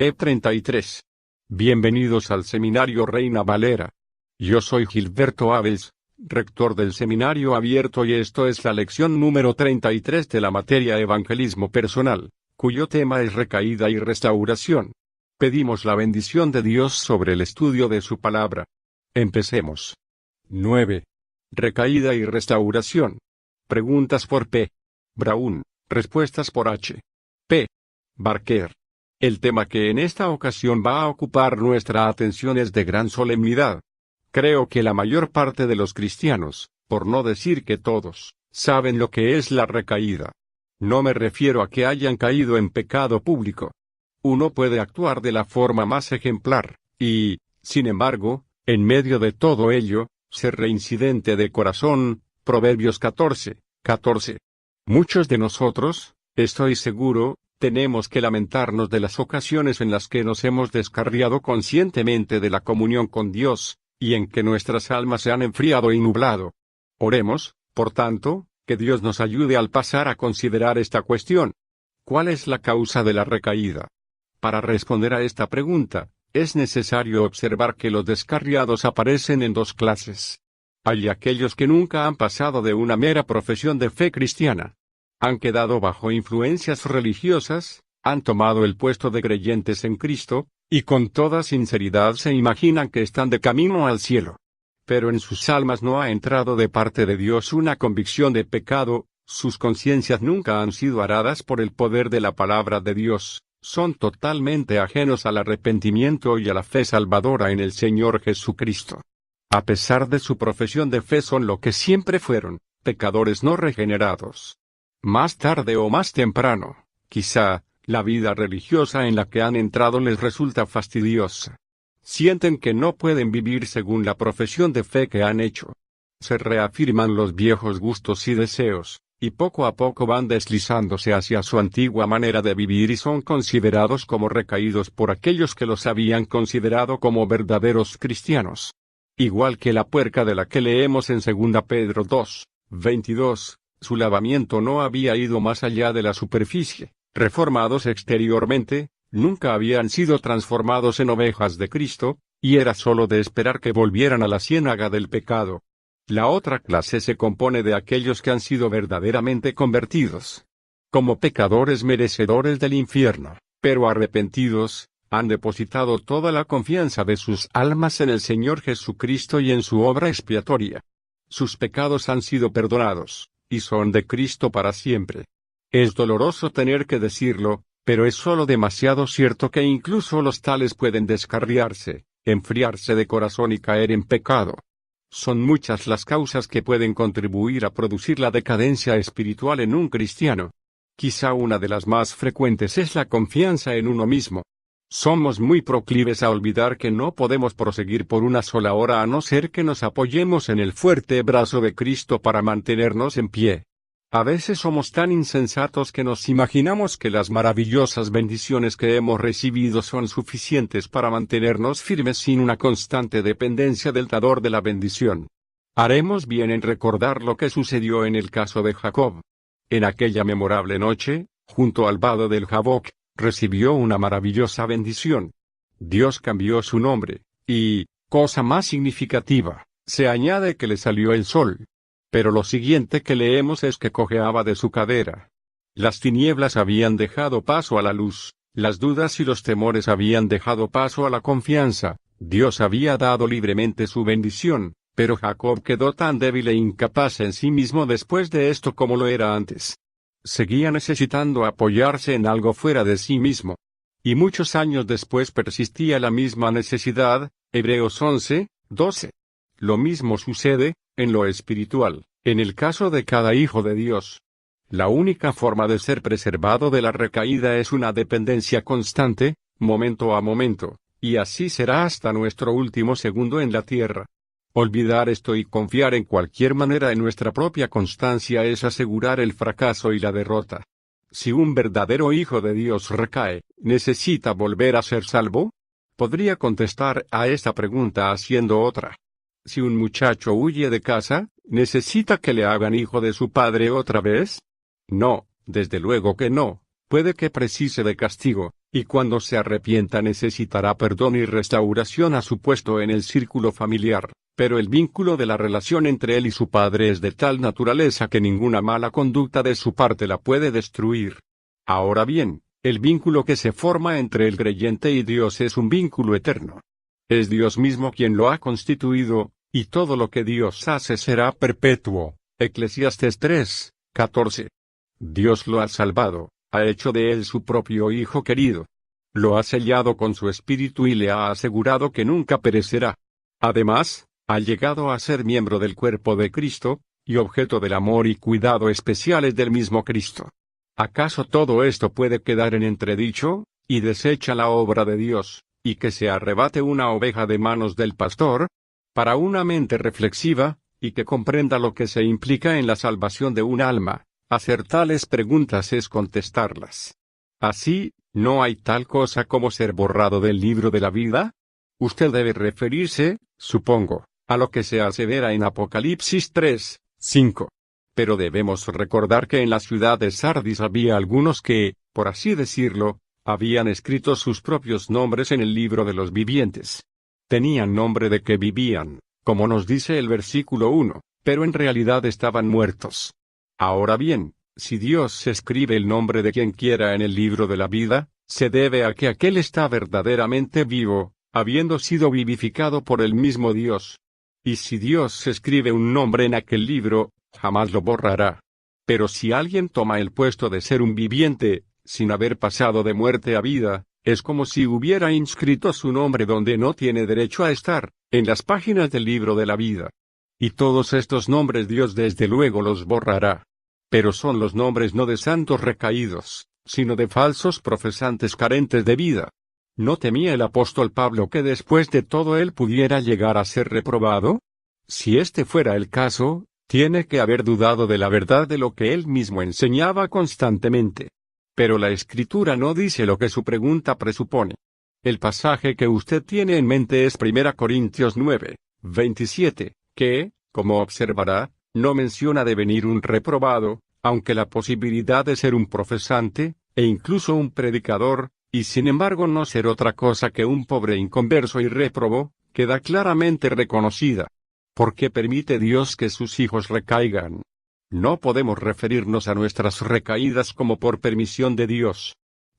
E33. Bienvenidos al Seminario Reina Valera. Yo soy Gilberto Abels, rector del Seminario Abierto, y esto es la lección número 33 de la materia Evangelismo Personal, cuyo tema es recaída y restauración. Pedimos la bendición de Dios sobre el estudio de su palabra. Empecemos. 9. Recaída y restauración. Preguntas por P. Braun, respuestas por H. P. Barker. El tema que en esta ocasión va a ocupar nuestra atención es de gran solemnidad. Creo que la mayor parte de los cristianos, por no decir que todos, saben lo que es la recaída. No me refiero a que hayan caído en pecado público. Uno puede actuar de la forma más ejemplar, y, sin embargo, en medio de todo ello, ser reincidente de corazón. Proverbios 14:14. Muchos de nosotros, estoy seguro, tenemos que lamentarnos de las ocasiones en las que nos hemos descarriado conscientemente de la comunión con Dios, y en que nuestras almas se han enfriado y nublado. Oremos, por tanto, que Dios nos ayude al pasar a considerar esta cuestión. ¿Cuál es la causa de la recaída? Para responder a esta pregunta, es necesario observar que los descarriados aparecen en dos clases. Hay aquellos que nunca han pasado de una mera profesión de fe cristiana. Han quedado bajo influencias religiosas, han tomado el puesto de creyentes en Cristo, y con toda sinceridad se imaginan que están de camino al cielo. Pero en sus almas no ha entrado de parte de Dios una convicción de pecado, sus conciencias nunca han sido aradas por el poder de la palabra de Dios, son totalmente ajenos al arrepentimiento y a la fe salvadora en el Señor Jesucristo. A pesar de su profesión de fe, son lo que siempre fueron, pecadores no regenerados. Más tarde o más temprano, quizá, la vida religiosa en la que han entrado les resulta fastidiosa. Sienten que no pueden vivir según la profesión de fe que han hecho. Se reafirman los viejos gustos y deseos, y poco a poco van deslizándose hacia su antigua manera de vivir y son considerados como recaídos por aquellos que los habían considerado como verdaderos cristianos. Igual que la puerca de la que leemos en 2 Pedro 2:22. Su lavamiento no había ido más allá de la superficie. Reformados exteriormente, nunca habían sido transformados en ovejas de Cristo, y era sólo de esperar que volvieran a la ciénaga del pecado. La otra clase se compone de aquellos que han sido verdaderamente convertidos. Como pecadores merecedores del infierno, pero arrepentidos, han depositado toda la confianza de sus almas en el Señor Jesucristo y en su obra expiatoria. Sus pecados han sido perdonados, y son de Cristo para siempre. Es doloroso tener que decirlo, pero es solo demasiado cierto que incluso los tales pueden descarriarse, enfriarse de corazón y caer en pecado. Son muchas las causas que pueden contribuir a producir la decadencia espiritual en un cristiano. Quizá una de las más frecuentes es la confianza en uno mismo. Somos muy proclives a olvidar que no podemos proseguir por una sola hora a no ser que nos apoyemos en el fuerte brazo de Cristo para mantenernos en pie. A veces somos tan insensatos que nos imaginamos que las maravillosas bendiciones que hemos recibido son suficientes para mantenernos firmes sin una constante dependencia del dador de la bendición. Haremos bien en recordar lo que sucedió en el caso de Jacob. En aquella memorable noche, junto al vado del Jaboc, recibió una maravillosa bendición. Dios cambió su nombre, y, cosa más significativa, se añade que le salió el sol. Pero lo siguiente que leemos es que cojeaba de su cadera. Las tinieblas habían dejado paso a la luz, las dudas y los temores habían dejado paso a la confianza. Dios había dado libremente su bendición, pero Jacob quedó tan débil e incapaz en sí mismo después de esto como lo era antes. Seguía necesitando apoyarse en algo fuera de sí mismo. Y muchos años después persistía la misma necesidad. Hebreos 11:12. Lo mismo sucede, en lo espiritual, en el caso de cada hijo de Dios. La única forma de ser preservado de la recaída es una dependencia constante, momento a momento, y así será hasta nuestro último segundo en la tierra. Olvidar esto y confiar en cualquier manera en nuestra propia constancia es asegurar el fracaso y la derrota. Si un verdadero hijo de Dios recae, ¿necesita volver a ser salvo? Podría contestar a esta pregunta haciendo otra. Si un muchacho huye de casa, ¿necesita que le hagan hijo de su padre otra vez? No, desde luego que no. Puede que precise de castigo, Y cuando se arrepienta necesitará perdón y restauración a su puesto en el círculo familiar, pero el vínculo de la relación entre él y su padre es de tal naturaleza que ninguna mala conducta de su parte la puede destruir. Ahora bien, el vínculo que se forma entre el creyente y Dios es un vínculo eterno. Es Dios mismo quien lo ha constituido, y todo lo que Dios hace será perpetuo. Eclesiastés 3:14. Dios lo ha salvado, ha hecho de él su propio Hijo querido. Lo ha sellado con su Espíritu y le ha asegurado que nunca perecerá. Además, ha llegado a ser miembro del cuerpo de Cristo, y objeto del amor y cuidado especiales del mismo Cristo. ¿Acaso todo esto puede quedar en entredicho, y desecha la obra de Dios, y que se arrebate una oveja de manos del pastor? Para una mente reflexiva, y que comprenda lo que se implica en la salvación de un alma, hacer tales preguntas es contestarlas. Así, ¿no hay tal cosa como ser borrado del libro de la vida? Usted debe referirse, supongo, a lo que se asevera en Apocalipsis 3:5. Pero debemos recordar que en la ciudad de Sardis había algunos que, por así decirlo, habían escrito sus propios nombres en el libro de los vivientes. Tenían nombre de que vivían, como nos dice el versículo 1, pero en realidad estaban muertos. Ahora bien, si Dios escribe el nombre de quien quiera en el libro de la vida, se debe a que aquel está verdaderamente vivo, habiendo sido vivificado por el mismo Dios. Y si Dios escribe un nombre en aquel libro, jamás lo borrará. Pero si alguien toma el puesto de ser un viviente, sin haber pasado de muerte a vida, es como si hubiera inscrito su nombre donde no tiene derecho a estar, en las páginas del libro de la vida. Y todos estos nombres Dios desde luego los borrará. Pero son los nombres no de santos recaídos, sino de falsos profesantes carentes de vida. ¿No temía el apóstol Pablo que después de todo él pudiera llegar a ser reprobado? Si este fuera el caso, tiene que haber dudado de la verdad de lo que él mismo enseñaba constantemente. Pero la Escritura no dice lo que su pregunta presupone. El pasaje que usted tiene en mente es 1 Corintios 9:27, que, como observará, no menciona de venir un reprobado, aunque la posibilidad de ser un profesante, e incluso un predicador, y sin embargo no ser otra cosa que un pobre inconverso y réprobo, queda claramente reconocida. ¿Por qué permite Dios que sus hijos recaigan? No podemos referirnos a nuestras recaídas como por permisión de Dios.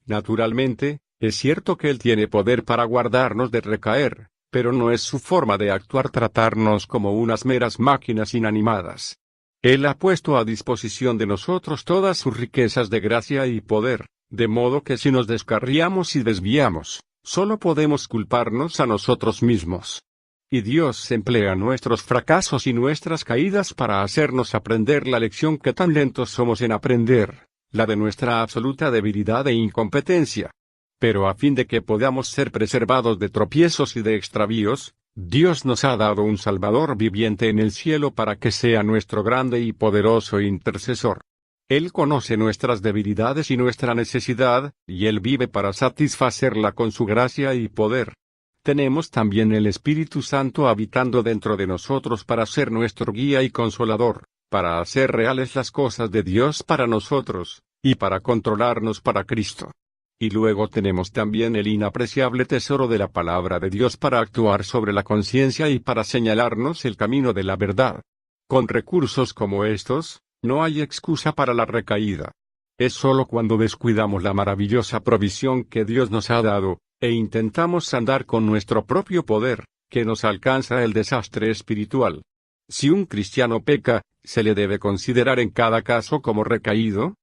Naturalmente, es cierto que Él tiene poder para guardarnos de recaer, pero no es su forma de actuar tratarnos como unas meras máquinas inanimadas. Él ha puesto a disposición de nosotros todas sus riquezas de gracia y poder, de modo que si nos descarriamos y desviamos, solo podemos culparnos a nosotros mismos. Y Dios emplea nuestros fracasos y nuestras caídas para hacernos aprender la lección que tan lentos somos en aprender, la de nuestra absoluta debilidad e incompetencia. Pero a fin de que podamos ser preservados de tropiezos y de extravíos, Dios nos ha dado un Salvador viviente en el cielo para que sea nuestro grande y poderoso intercesor. Él conoce nuestras debilidades y nuestra necesidad, y Él vive para satisfacerla con su gracia y poder. Tenemos también el Espíritu Santo habitando dentro de nosotros para ser nuestro guía y consolador, para hacer reales las cosas de Dios para nosotros, y para controlarnos para Cristo. Y luego tenemos también el inapreciable tesoro de la palabra de Dios para actuar sobre la conciencia y para señalarnos el camino de la verdad. Con recursos como estos, no hay excusa para la recaída. Es sólo cuando descuidamos la maravillosa provisión que Dios nos ha dado, e intentamos andar con nuestro propio poder, que nos alcanza el desastre espiritual. Si un cristiano peca, ¿se le debe considerar en cada caso como recaído?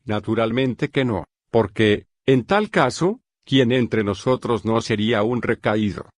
Naturalmente que no, porque, en tal caso, ¿quién entre nosotros no sería un recaído?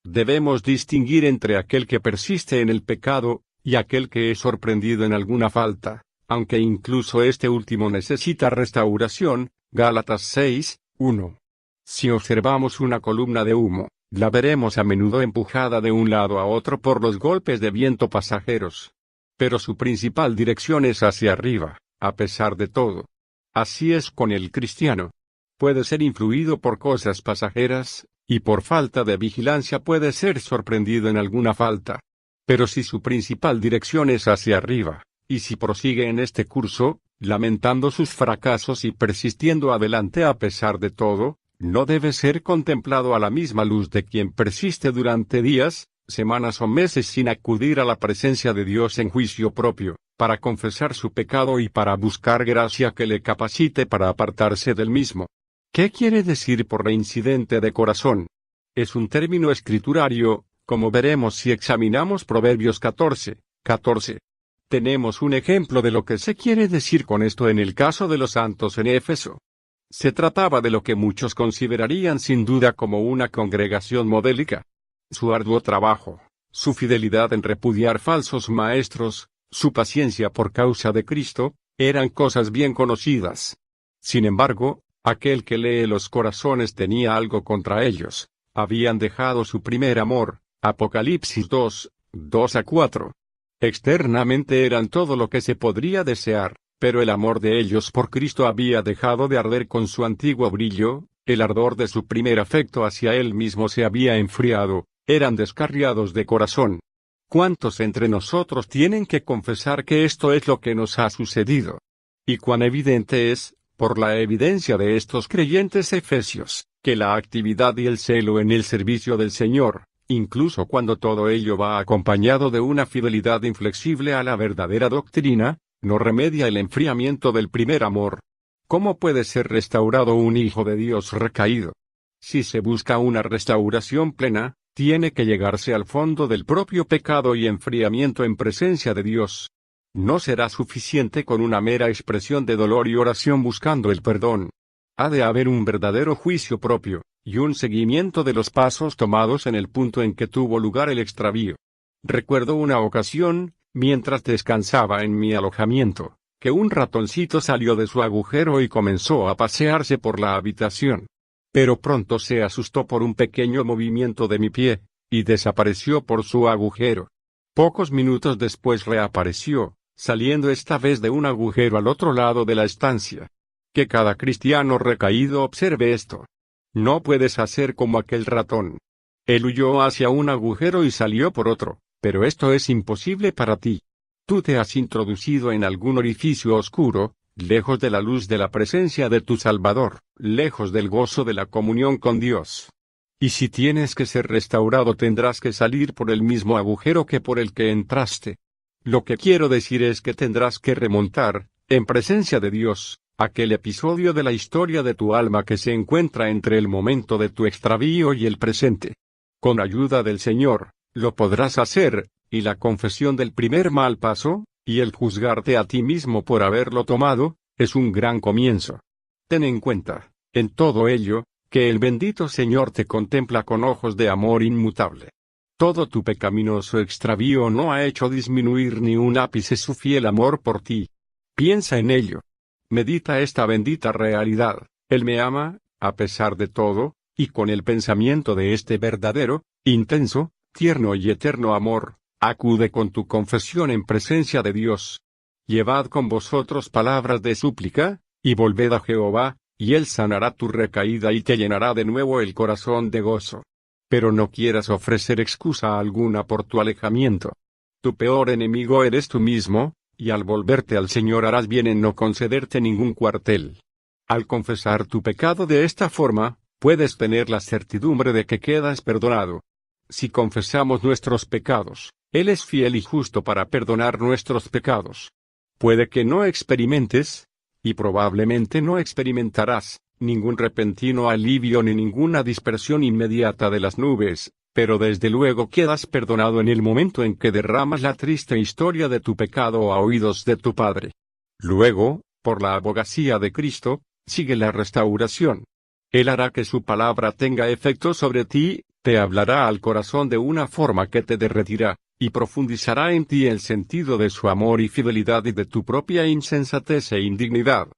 Debemos distinguir entre aquel que persiste en el pecado, y aquel que es sorprendido en alguna falta, aunque incluso este último necesita restauración. Gálatas 6:1. Si observamos una columna de humo, la veremos a menudo empujada de un lado a otro por los golpes de viento pasajeros. Pero su principal dirección es hacia arriba, a pesar de todo. Así es con el cristiano. Puede ser influido por cosas pasajeras, y por falta de vigilancia puede ser sorprendido en alguna falta. Pero si su principal dirección es hacia arriba, y si prosigue en este curso, lamentando sus fracasos y persistiendo adelante a pesar de todo, No debe ser contemplado a la misma luz de quien persiste durante días, semanas o meses sin acudir a la presencia de Dios en juicio propio, para confesar su pecado y para buscar gracia que le capacite para apartarse del mismo. ¿Qué quiere decir por reincidente de corazón? Es un término escriturario, como veremos si examinamos Proverbios 14:14. Tenemos un ejemplo de lo que se quiere decir con esto en el caso de los santos en Éfeso. Se trataba de lo que muchos considerarían sin duda como una congregación modélica. Su arduo trabajo, su fidelidad en repudiar falsos maestros, su paciencia por causa de Cristo, eran cosas bien conocidas. Sin embargo, aquel que lee los corazones tenía algo contra ellos. Habían dejado su primer amor. Apocalipsis 2:2-4. Externamente eran todo lo que se podría desear, pero el amor de ellos por Cristo había dejado de arder con su antiguo brillo, el ardor de su primer afecto hacia Él mismo se había enfriado, eran descarriados de corazón. ¿Cuántos entre nosotros tienen que confesar que esto es lo que nos ha sucedido? Y cuán evidente es, por la evidencia de estos creyentes efesios, que la actividad y el celo en el servicio del Señor, incluso cuando todo ello va acompañado de una fidelidad inflexible a la verdadera doctrina, no remedia el enfriamiento del primer amor. ¿Cómo puede ser restaurado un hijo de Dios recaído? Si se busca una restauración plena, tiene que llegarse al fondo del propio pecado y enfriamiento en presencia de Dios. No será suficiente con una mera expresión de dolor y oración buscando el perdón. Ha de haber un verdadero juicio propio, y un seguimiento de los pasos tomados en el punto en que tuvo lugar el extravío. Recuerdo una ocasión, mientras descansaba en mi alojamiento, que un ratoncito salió de su agujero y comenzó a pasearse por la habitación. Pero pronto se asustó por un pequeño movimiento de mi pie, y desapareció por su agujero. Pocos minutos después reapareció, saliendo esta vez de un agujero al otro lado de la estancia. Que cada cristiano recaído observe esto. No puedes hacer como aquel ratón. Él huyó hacia un agujero y salió por otro, pero esto es imposible para ti. Tú te has introducido en algún orificio oscuro, lejos de la luz de la presencia de tu Salvador, lejos del gozo de la comunión con Dios. Y si tienes que ser restaurado tendrás que salir por el mismo agujero que por el que entraste. Lo que quiero decir es que tendrás que remontar, en presencia de Dios, aquel episodio de la historia de tu alma que se encuentra entre el momento de tu extravío y el presente. Con ayuda del Señor, lo podrás hacer, y la confesión del primer mal paso, y el juzgarte a ti mismo por haberlo tomado, es un gran comienzo. Ten en cuenta, en todo ello, que el bendito Señor te contempla con ojos de amor inmutable. Todo tu pecaminoso extravío no ha hecho disminuir ni un ápice su fiel amor por ti. Piensa en ello. Medita esta bendita realidad. Él me ama, a pesar de todo, y con el pensamiento de este verdadero, intenso, tierno y eterno amor, acude con tu confesión en presencia de Dios. Llevad con vosotros palabras de súplica, y volved a Jehová, y Él sanará tu recaída y te llenará de nuevo el corazón de gozo. Pero no quieras ofrecer excusa alguna por tu alejamiento. Tu peor enemigo eres tú mismo, y al volverte al Señor harás bien en no concederte ningún cuartel. Al confesar tu pecado de esta forma, puedes tener la certidumbre de que quedas perdonado. Si confesamos nuestros pecados, Él es fiel y justo para perdonar nuestros pecados. Puede que no experimentes, y probablemente no experimentarás, ningún repentino alivio ni ninguna dispersión inmediata de las nubes, pero desde luego quedas perdonado en el momento en que derramas la triste historia de tu pecado a oídos de tu Padre. Luego, por la abogacía de Cristo, sigue la restauración. Él hará que su palabra tenga efecto sobre ti, te hablará al corazón de una forma que te derretirá, y profundizará en ti el sentido de su amor y fidelidad y de tu propia insensatez e indignidad.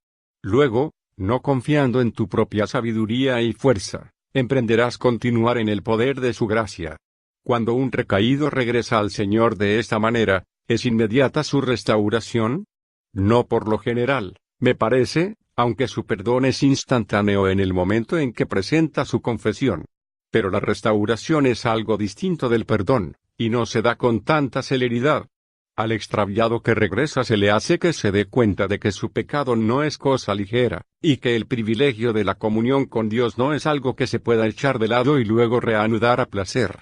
Luego, no confiando en tu propia sabiduría y fuerza, emprenderás continuar en el poder de su gracia. Cuando un recaído regresa al Señor de esta manera, ¿es inmediata su restauración? No por lo general, me parece, aunque su perdón es instantáneo en el momento en que presenta su confesión. Pero la restauración es algo distinto del perdón, y no se da con tanta celeridad. Al extraviado que regresa se le hace que se dé cuenta de que su pecado no es cosa ligera, y que el privilegio de la comunión con Dios no es algo que se pueda echar de lado y luego reanudar a placer.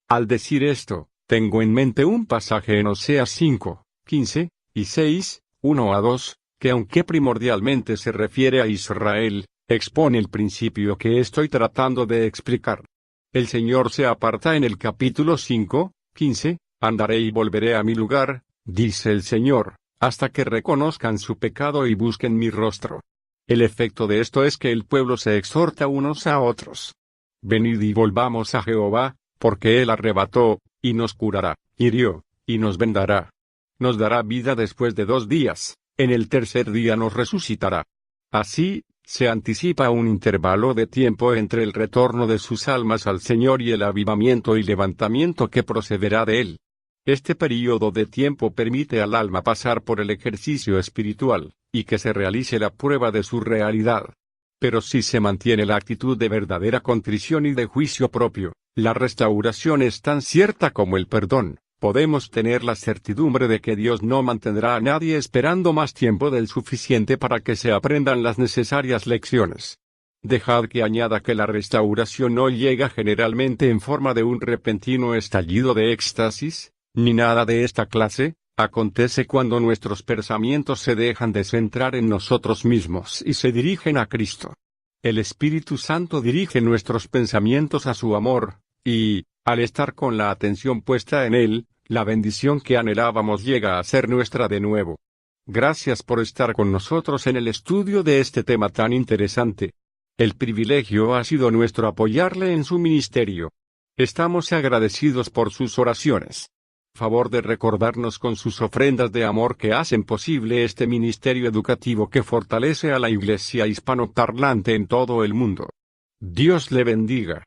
Al decir esto, tengo en mente un pasaje en Oseas 5, 15, y 6, 1 a 2, que aunque primordialmente se refiere a Israel, expone el principio que estoy tratando de explicar. El Señor se aparta en el capítulo 5, 15, andaré y volveré a mi lugar, dice el Señor, hasta que reconozcan su pecado y busquen mi rostro. El efecto de esto es que el pueblo se exhorta unos a otros. Venid y volvamos a Jehová, porque Él arrebató, y nos curará, hirió, y nos vendará. Nos dará vida después de 2 días, en el tercer día nos resucitará. Así, se anticipa un intervalo de tiempo entre el retorno de sus almas al Señor y el avivamiento y levantamiento que procederá de Él. Este período de tiempo permite al alma pasar por el ejercicio espiritual, y que se realice la prueba de su realidad. Pero si se mantiene la actitud de verdadera contrición y de juicio propio, la restauración es tan cierta como el perdón. Podemos tener la certidumbre de que Dios no mantendrá a nadie esperando más tiempo del suficiente para que se aprendan las necesarias lecciones. Dejad que añada que la restauración no llega generalmente en forma de un repentino estallido de éxtasis, ni nada de esta clase. Acontece cuando nuestros pensamientos se dejan de centrar en nosotros mismos y se dirigen a Cristo. El Espíritu Santo dirige nuestros pensamientos a su amor, y, al estar con la atención puesta en Él, la bendición que anhelábamos llega a ser nuestra de nuevo. Gracias por estar con nosotros en el estudio de este tema tan interesante. El privilegio ha sido nuestro apoyarle en su ministerio. Estamos agradecidos por sus oraciones. Favor de recordarnos con sus ofrendas de amor que hacen posible este ministerio educativo que fortalece a la Iglesia hispanoparlante en todo el mundo. Dios le bendiga.